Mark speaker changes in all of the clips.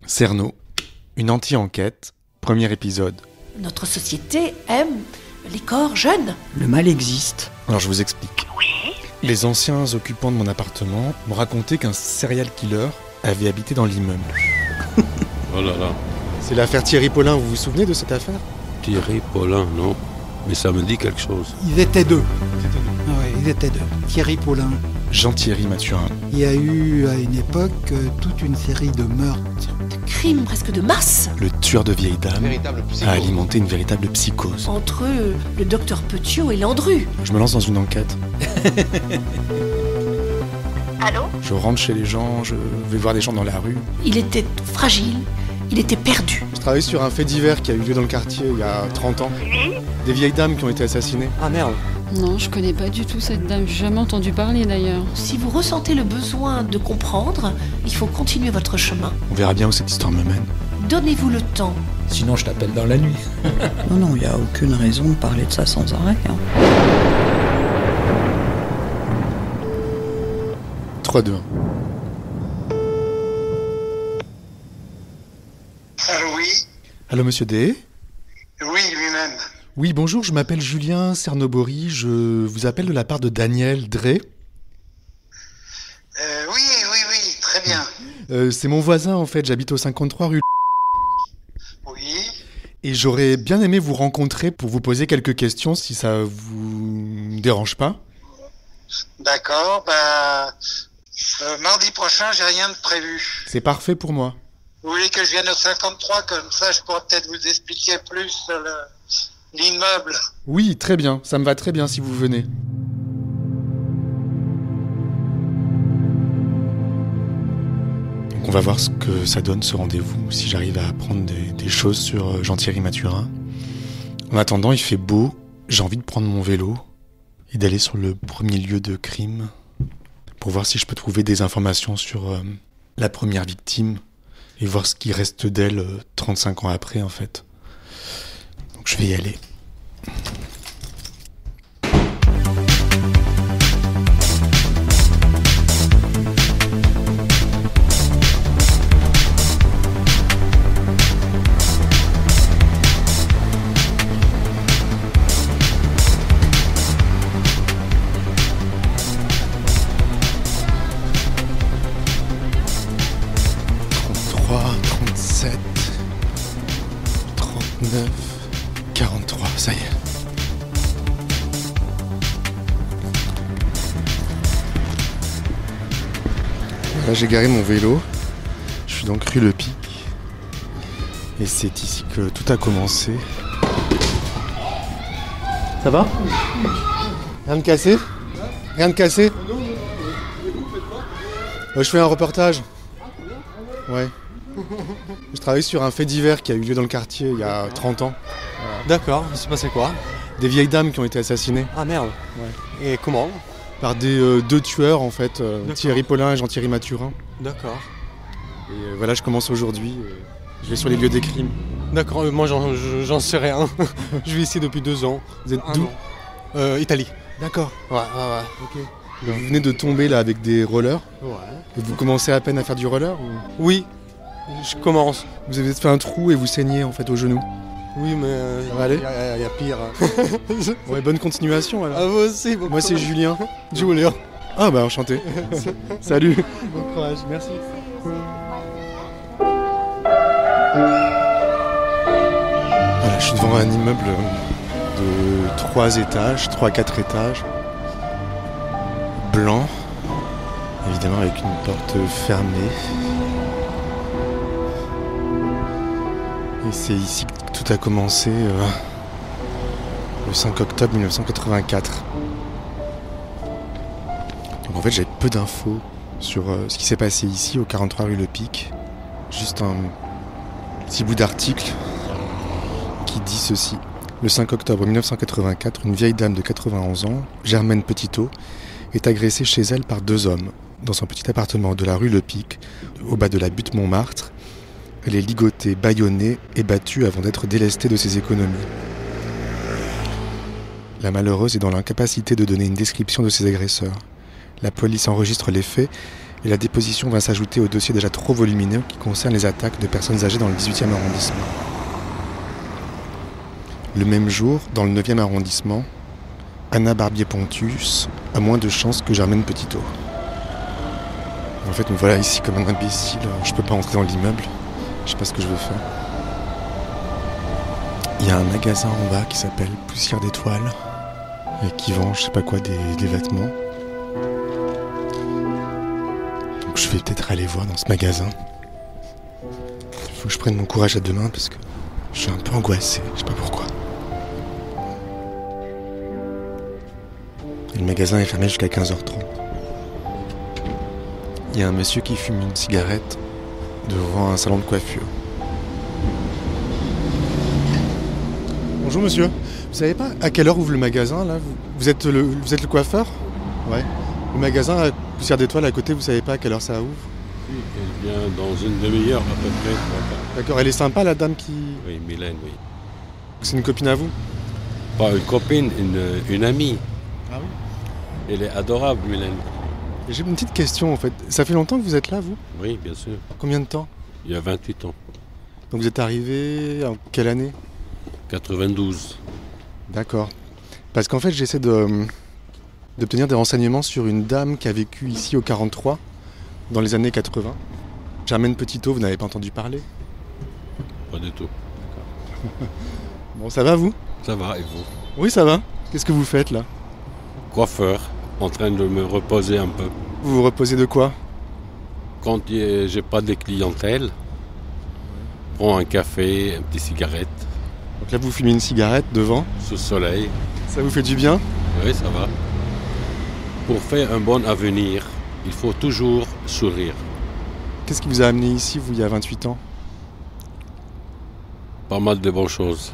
Speaker 1: Cerno, une anti-enquête, premier épisode.
Speaker 2: Notre société aime les corps jeunes.
Speaker 3: Le mal existe.
Speaker 1: Alors je vous explique.
Speaker 2: Oui.
Speaker 1: Les anciens occupants de mon appartement m'ont raconté qu'un serial killer avait habité dans l'immeuble.
Speaker 4: Oh là là,
Speaker 1: C'est l'affaire Thierry Paulin, vous vous souvenez de cette affaire?
Speaker 4: Thierry Paulin, non? Mais ça me dit quelque chose.
Speaker 3: Ils étaient deux. Ouais, ils étaient deux. Thierry Paulin.
Speaker 1: Jean-Thierry Mathurin.
Speaker 3: Il y a eu à une époque toute une série de meurtres.
Speaker 2: De crimes presque de masse.
Speaker 1: Le tueur de vieilles dames a alimenté une véritable psychose.
Speaker 2: Entre le docteur Petiot et Landru.
Speaker 1: Je me lance dans une enquête.
Speaker 2: Allô?
Speaker 1: Je rentre chez les gens, je vais voir des gens dans la rue.
Speaker 2: Il était fragile, il était perdu.
Speaker 1: Je travaille sur un fait divers qui a eu lieu dans le quartier il y a 30 ans. Des vieilles dames qui ont été assassinées.
Speaker 3: Ah merde.
Speaker 5: Non, je connais pas du tout cette dame, j'ai jamais entendu parler d'ailleurs.
Speaker 2: Si vous ressentez le besoin de comprendre, il faut continuer votre chemin.
Speaker 1: On verra bien où cette histoire me mène.
Speaker 2: Donnez-vous le temps.
Speaker 6: Sinon, je t'appelle dans la nuit.
Speaker 3: Non, il n'y a aucune raison de parler de ça sans arrêt.
Speaker 1: 3, 2, 1.
Speaker 7: Allô, oui.
Speaker 1: Allô, monsieur D.
Speaker 7: Oui, lui-même.
Speaker 1: Oui, bonjour, je m'appelle Julien Cernobori, je vous appelle de la part de Daniel Drey.
Speaker 7: Oui, très bien.
Speaker 1: C'est mon voisin en fait, j'habite au 53 rue.
Speaker 7: Oui.
Speaker 1: Et j'aurais bien aimé vous rencontrer pour vous poser quelques questions si ça vous dérange pas.
Speaker 7: D'accord, mardi prochain, j'ai rien de prévu.
Speaker 1: C'est parfait pour moi.
Speaker 7: Vous voulez que je vienne au 53, comme ça je pourrais peut-être vous expliquer plus sur l'immeuble.
Speaker 1: Oui, très bien, ça me va très bien si vous venez. Donc on va voir ce que ça donne ce rendez-vous, si j'arrive à apprendre des choses sur Jean-Thierry Mathurin. En attendant, il fait beau, j'ai envie de prendre mon vélo et d'aller sur le premier lieu de crime pour voir si je peux trouver des informations sur la première victime et voir ce qui reste d'elle 35 ans après en fait. Donc je vais y aller. Ça y est. Là, j'ai garé mon vélo. Je suis donc rue Le Pic. Et c'est ici que tout a commencé. Ça va? Rien de cassé? Rien de cassé? Je fais un reportage. Ouais. Je travaille sur un fait divers qui a eu lieu dans le quartier il y a 30 ans.
Speaker 8: D'accord, il s'est passé quoi?
Speaker 1: Des vieilles dames qui ont été assassinées.
Speaker 8: Ah merde.
Speaker 1: Ouais.
Speaker 8: Et comment?
Speaker 1: Par des deux tueurs en fait, Thierry Paulin et Jean-Thierry Mathurin.
Speaker 8: D'accord.
Speaker 1: Et voilà, je commence aujourd'hui. Je vais sur les lieux des crimes.
Speaker 8: D'accord, moi j'en sais rien. Je vis ici depuis 2 ans.
Speaker 1: Vous êtes d'où?
Speaker 8: Italie.
Speaker 1: D'accord.
Speaker 8: Ouais.
Speaker 1: Ok. Vous venez de tomber là avec des rollers.
Speaker 8: Ouais.
Speaker 1: Et vous commencez à peine à faire du roller ou...
Speaker 8: Oui, je commence.
Speaker 1: Vous avez fait un trou et vous saignez en fait au genou.
Speaker 8: Oui, mais
Speaker 1: Ça va aller
Speaker 8: y a pire.
Speaker 1: Ouais, bonne continuation alors.
Speaker 8: Ah, vous aussi, bon
Speaker 1: Moi c'est
Speaker 8: courage.
Speaker 1: Julien.
Speaker 8: Julien.
Speaker 1: Ah bah enchanté. Salut.
Speaker 8: Bon courage, merci.
Speaker 1: Voilà, je suis devant un immeuble de 3 étages, 3-4 étages. Blanc, évidemment avec une porte fermée. Et c'est ici que tout a commencé le 5 octobre 1984. Donc en fait j'avais peu d'infos sur ce qui s'est passé ici au 43 rue Le Pic. Juste un petit bout d'article qui dit ceci. Le 5 octobre 1984, une vieille dame de 91 ans, Germaine Petitot, est agressée chez elle par 2 hommes, dans son petit appartement de la rue Le Pic, au bas de la butte Montmartre. Elle est ligotée, bâillonnée et battue avant d'être délestée de ses économies. La malheureuse est dans l'incapacité de donner une description de ses agresseurs. La police enregistre les faits Et la déposition va s'ajouter au dossier déjà trop volumineux qui concerne les attaques de personnes âgées dans le 18e arrondissement. Le même jour, dans le 9e arrondissement, Anna Barbier-Pontus a moins de chance que Germaine Petitot. En fait, me voilà ici comme un imbécile, je peux pas entrer dans l'immeuble, je sais pas ce que je veux faire. Il y a un magasin en bas qui s'appelle Poussière d'étoiles et qui vend, je sais pas quoi, des vêtements. Donc je vais peut-être aller voir dans ce magasin. Il faut que je prenne mon courage à deux mains parce que je suis un peu angoissé, je sais pas pourquoi. Et le magasin est fermé jusqu'à 15h30. Il y a un monsieur qui fume une cigarette devant un salon de coiffure. Bonjour monsieur, vous savez pas à quelle heure ouvre le magasin là vous êtes le coiffeur? Ouais. Le magasin à Poussière d'étoiles à côté, vous savez pas à quelle heure ça ouvre?
Speaker 4: Oui, elle vient dans une demi-heure à peu près.
Speaker 1: D'accord, elle est sympa la dame qui...
Speaker 4: Oui, Mylène, oui.
Speaker 1: C'est une copine à vous?
Speaker 4: Pas une copine, une amie.
Speaker 1: Ah oui.
Speaker 4: Elle est adorable, Mylène.
Speaker 1: Et j'ai une petite question en fait. Ça fait longtemps que vous êtes là vous?
Speaker 4: Oui, bien sûr.
Speaker 1: Combien de temps?
Speaker 4: Il y a 28 ans.
Speaker 1: Donc vous êtes arrivé en quelle année?
Speaker 4: 92.
Speaker 1: D'accord. Parce qu'en fait j'essaie d'obtenir des renseignements sur une dame qui a vécu ici au 43 dans les années 80. Germaine Petitot, vous n'avez pas entendu parler?
Speaker 4: Pas du tout.
Speaker 1: Bon, ça va vous?
Speaker 4: Ça va, et vous?
Speaker 1: Oui, ça va. Qu'est-ce que vous faites là?
Speaker 4: Coiffeur, en train de me reposer un peu.
Speaker 1: Vous vous reposez de quoi?
Speaker 4: Quand j'ai pas de clientèle, prends un café, une petite cigarette,
Speaker 1: Donc là vous fumez une cigarette devant.
Speaker 4: sous le soleil.
Speaker 1: Ça vous fait du bien?
Speaker 4: Oui, ça va. Pour faire un bon avenir, il faut toujours sourire.
Speaker 1: Qu'est-ce qui vous a amené ici, vous, il y a 28 ans?
Speaker 4: Pas mal de bonnes choses.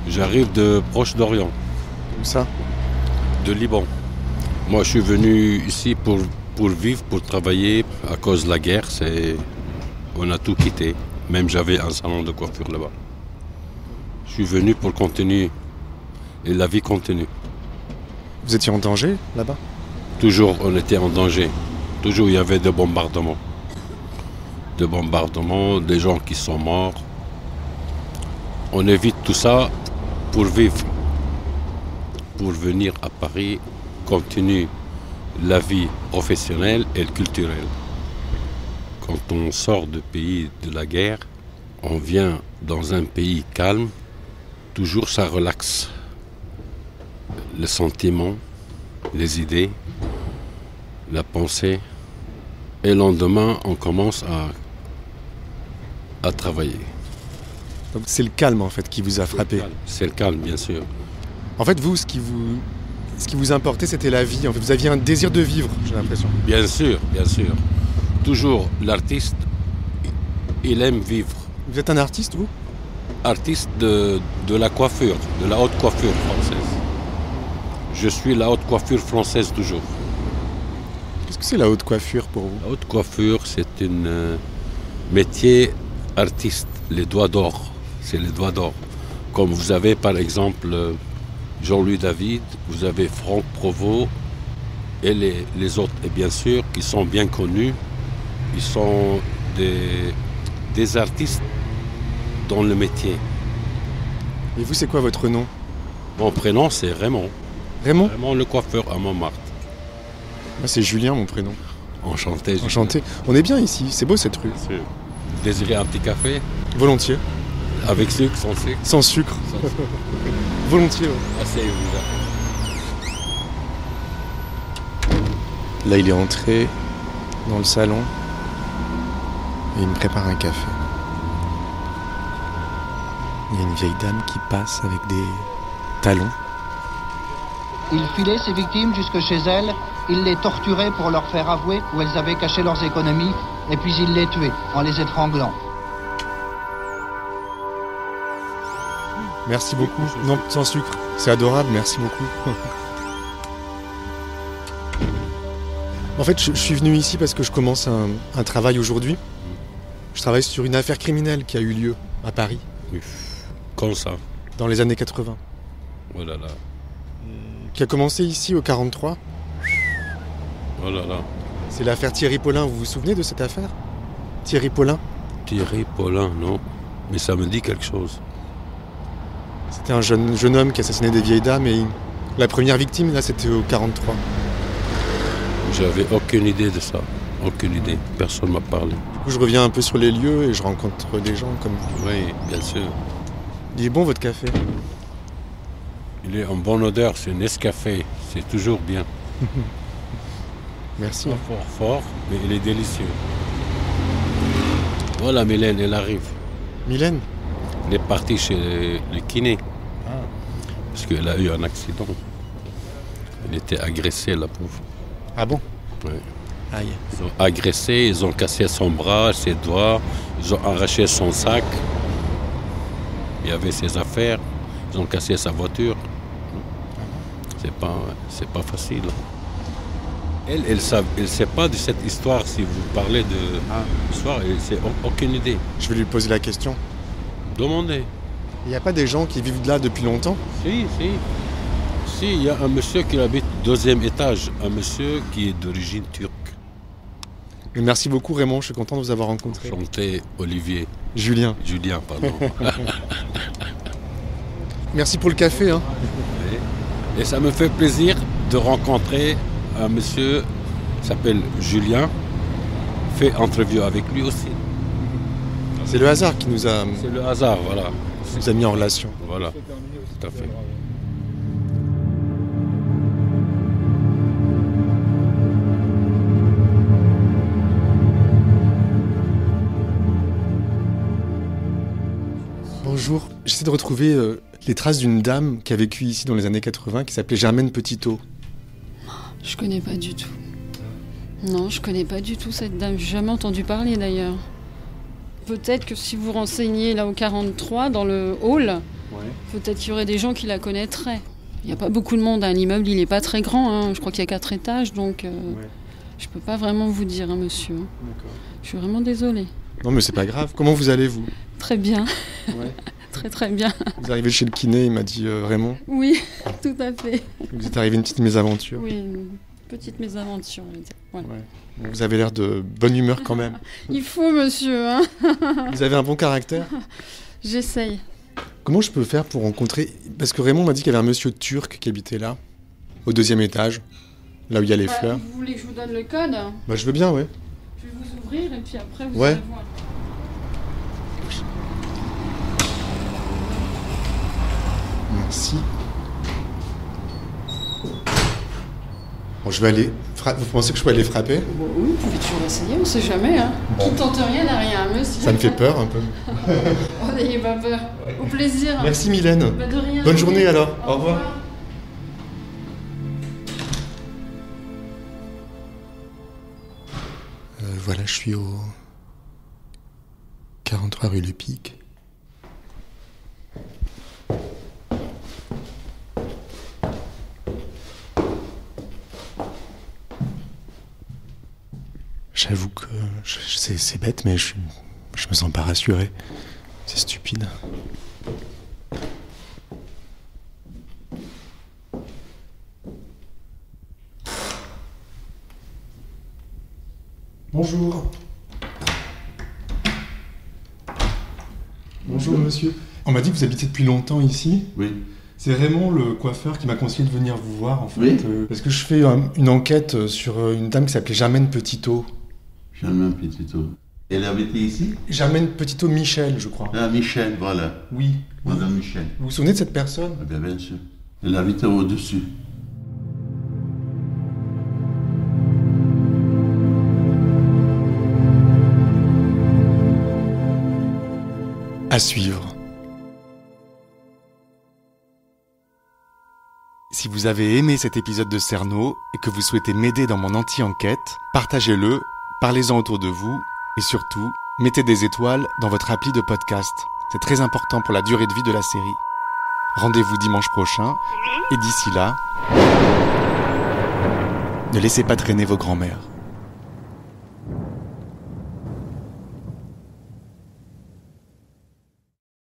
Speaker 4: J'arrive de Proche-d'Orient,
Speaker 1: Où ça?
Speaker 4: de Liban. Moi, je suis venu ici pour vivre, pour travailler. À cause de la guerre, on a tout quitté. Même j'avais un salon de coiffure là-bas. Je suis venu pour continuer. Et la vie continue.
Speaker 1: Vous étiez en danger là-bas?
Speaker 4: Toujours, on était en danger. Toujours, il y avait des bombardements. Des bombardements, des gens qui sont morts. On évite tout ça pour vivre. Pour venir à Paris, continuer la vie professionnelle et culturelle. Quand on sort du pays de la guerre, on vient dans un pays calme, toujours ça relaxe. Les sentiments, les idées, la pensée. Et le lendemain, on commence à travailler.
Speaker 1: Donc c'est le calme en fait qui vous a frappé.
Speaker 4: C'est le calme, bien sûr.
Speaker 1: En fait, vous, ce qui vous importait, c'était la vie. En fait, vous aviez un désir de vivre, j'ai l'impression.
Speaker 4: Bien sûr, bien sûr. Toujours, l'artiste, il aime vivre.
Speaker 1: Vous êtes un artiste, vous?
Speaker 4: Artiste de la coiffure, de la haute coiffure française. Je suis la haute coiffure française toujours.
Speaker 1: Qu'est-ce que c'est la haute coiffure pour vous?
Speaker 4: La haute coiffure, c'est un métier artiste, les doigts d'or. C'est les doigts d'or. Comme vous avez par exemple Jean-Louis David, vous avez Franck Provost et les autres. Et bien sûr, qui sont bien connus, ils sont des artistes dans le métier.
Speaker 1: Et vous, c'est quoi votre nom?
Speaker 4: Mon prénom, c'est Raymond.
Speaker 1: Raymond?
Speaker 4: Raymond le coiffeur à Montmartre.
Speaker 1: Moi, c'est Julien, mon prénom.
Speaker 4: Enchanté.
Speaker 1: Enchanté. On est bien ici, c'est beau cette rue.
Speaker 4: Vous désirez un petit café?
Speaker 1: Volontiers.
Speaker 4: Avec sucre, sans sucre?
Speaker 1: Sans sucre. Volontiers, ouais.
Speaker 4: Asseyez-vous là.
Speaker 1: Là, il est entré dans le salon et il me prépare un café. Il y a une vieille dame qui passe avec des talons.
Speaker 6: Il filait ses victimes jusque chez elles, il les torturait pour leur faire avouer où elles avaient caché leurs économies, et puis il les tuait en les étranglant.
Speaker 1: Merci beaucoup. Non, sans sucre. C'est adorable, merci beaucoup. En fait, je suis venu ici parce que je commence un travail aujourd'hui. Je travaille sur une affaire criminelle qui a eu lieu à Paris.
Speaker 4: Comme ça.
Speaker 1: Dans les années 80.
Speaker 4: Oh là là.
Speaker 1: Qui a commencé ici au 43.
Speaker 4: Oh là là.
Speaker 1: C'est l'affaire Thierry Paulin, vous vous souvenez de cette affaire? Thierry Paulin?
Speaker 4: Thierry Paulin, non. Mais ça me dit quelque chose.
Speaker 1: C'était un jeune homme qui assassinait des vieilles dames et la première victime, là, c'était au 43.
Speaker 4: J'avais aucune idée de ça. Aucune idée. Personne ne m'a parlé.
Speaker 1: Du coup, je reviens un peu sur les lieux et je rencontre des gens comme vous.
Speaker 4: Oui, bien sûr.
Speaker 1: Il est bon votre café?
Speaker 4: Il est en bonne odeur, c'est Nescafé. C'est toujours bien.
Speaker 1: Merci.
Speaker 4: Pas fort, mais il est délicieux. Voilà, Mylène, elle arrive.
Speaker 1: Mylène?
Speaker 4: Elle est partie chez le kiné. Parce qu'elle a eu un accident. Elle était agressée, la pauvre.
Speaker 1: Ah bon?
Speaker 4: Oui.
Speaker 1: Aïe.
Speaker 4: Ils ont agressé, ils ont cassé son bras, ses doigts, ils ont arraché son sac. Il y avait ses affaires, ils ont cassé sa voiture. C'est pas facile. Elle ne sait pas de cette histoire. Si vous parlez de l'histoire, elle n'a aucune idée.
Speaker 1: Je vais lui poser la question.
Speaker 4: Demandez.
Speaker 1: Il n'y a pas des gens qui vivent là depuis longtemps?
Speaker 4: Si. Si, il y a un monsieur qui habite au 2e étage, un monsieur qui est d'origine turque.
Speaker 1: Et merci beaucoup Raymond, je suis content de vous avoir rencontré.
Speaker 4: Chanté Olivier.
Speaker 1: Julien,
Speaker 4: pardon.
Speaker 1: merci pour le café. Hein.
Speaker 4: Et ça me fait plaisir de rencontrer un monsieur qui s'appelle Julien. Fait entrevue avec lui aussi.
Speaker 1: C'est le hasard qui nous a
Speaker 4: C'est le hasard, voilà.
Speaker 1: mis en relation.
Speaker 4: Voilà, tout à fait.
Speaker 1: Bonjour, j'essaie de retrouver les traces d'une dame qui a vécu ici dans les années 80 qui s'appelait Germaine Petitot.
Speaker 5: Je connais pas du tout. Non, je connais pas du tout cette dame. J'ai jamais entendu parler d'ailleurs. Peut-être que si vous renseignez là au 43, dans le hall, peut-être qu'il y aurait des gens qui la connaîtraient. Il n'y a pas beaucoup de monde, hein. L'immeuble il est pas très grand, hein. Je crois qu'il y a 4 étages, donc je peux pas vraiment vous dire, hein, monsieur.
Speaker 1: D'accord.
Speaker 5: Je suis vraiment désolée.
Speaker 1: Non mais c'est pas grave, comment vous allez vous?
Speaker 5: Très bien,
Speaker 1: Ouais.
Speaker 5: très bien.
Speaker 1: Vous arrivez chez le kiné, il m'a dit Raymond.
Speaker 5: Oui, tout à fait.
Speaker 1: Vous êtes arrivé une petite mésaventure.
Speaker 5: Oui, une petite mésaventure, on va dire. Ouais.
Speaker 1: Ouais. Vous avez l'air de bonne humeur quand même.
Speaker 5: Il faut, monsieur, hein.
Speaker 1: Vous avez un bon caractère.
Speaker 5: J'essaye.
Speaker 1: Comment je peux faire pour rencontrer... Parce que Raymond m'a dit qu'il y avait un monsieur turc qui habitait là, au 2e étage, là où il y a les fleurs.
Speaker 5: Vous voulez que je vous donne le code?
Speaker 1: Bah je veux bien, ouais.
Speaker 5: Je vais vous ouvrir et puis après vous
Speaker 1: Ouais.
Speaker 5: allez voir.
Speaker 1: Merci. Bon, je vais aller... Vous pensez que je peux aller frapper?
Speaker 5: Bon, oui, vous pouvez toujours essayer, on sait jamais. Hein.
Speaker 1: Bon.
Speaker 5: Qui tente rien n'a rien, monsieur.
Speaker 1: Ça me fait peur un peu.
Speaker 5: Oh, n'ayez pas peur. Au plaisir.
Speaker 1: Merci Mylène.
Speaker 5: Bah, de rien.
Speaker 1: Bonne journée alors. Au revoir. Voilà, je suis au 43 rue Le Pic. J'avoue que c'est bête, mais je me sens pas rassuré. C'est stupide. Bonjour. Bonjour monsieur. On m'a dit que vous habitez depuis longtemps ici.
Speaker 9: Oui.
Speaker 1: C'est Raymond, le coiffeur, qui m'a conseillé de venir vous voir en fait.
Speaker 9: Oui.
Speaker 1: Parce que je fais une enquête sur une dame qui s'appelait Germaine Petitot.
Speaker 9: Germaine Petitot. Elle habitait ici?
Speaker 1: Germaine Petitot Michel, je crois.
Speaker 9: Ah, Michel, voilà.
Speaker 1: Oui.
Speaker 9: Madame Michel.
Speaker 1: Vous vous souvenez de cette personne?
Speaker 9: Ah, bien sûr. Elle habitait au-dessus.
Speaker 1: À suivre. Si vous avez aimé cet épisode de Cerno et que vous souhaitez m'aider dans mon anti-enquête, partagez-le, parlez-en autour de vous et surtout, mettez des étoiles dans votre appli de podcast. C'est très important pour la durée de vie de la série. Rendez-vous dimanche prochain et d'ici là, ne laissez pas traîner vos grands-mères.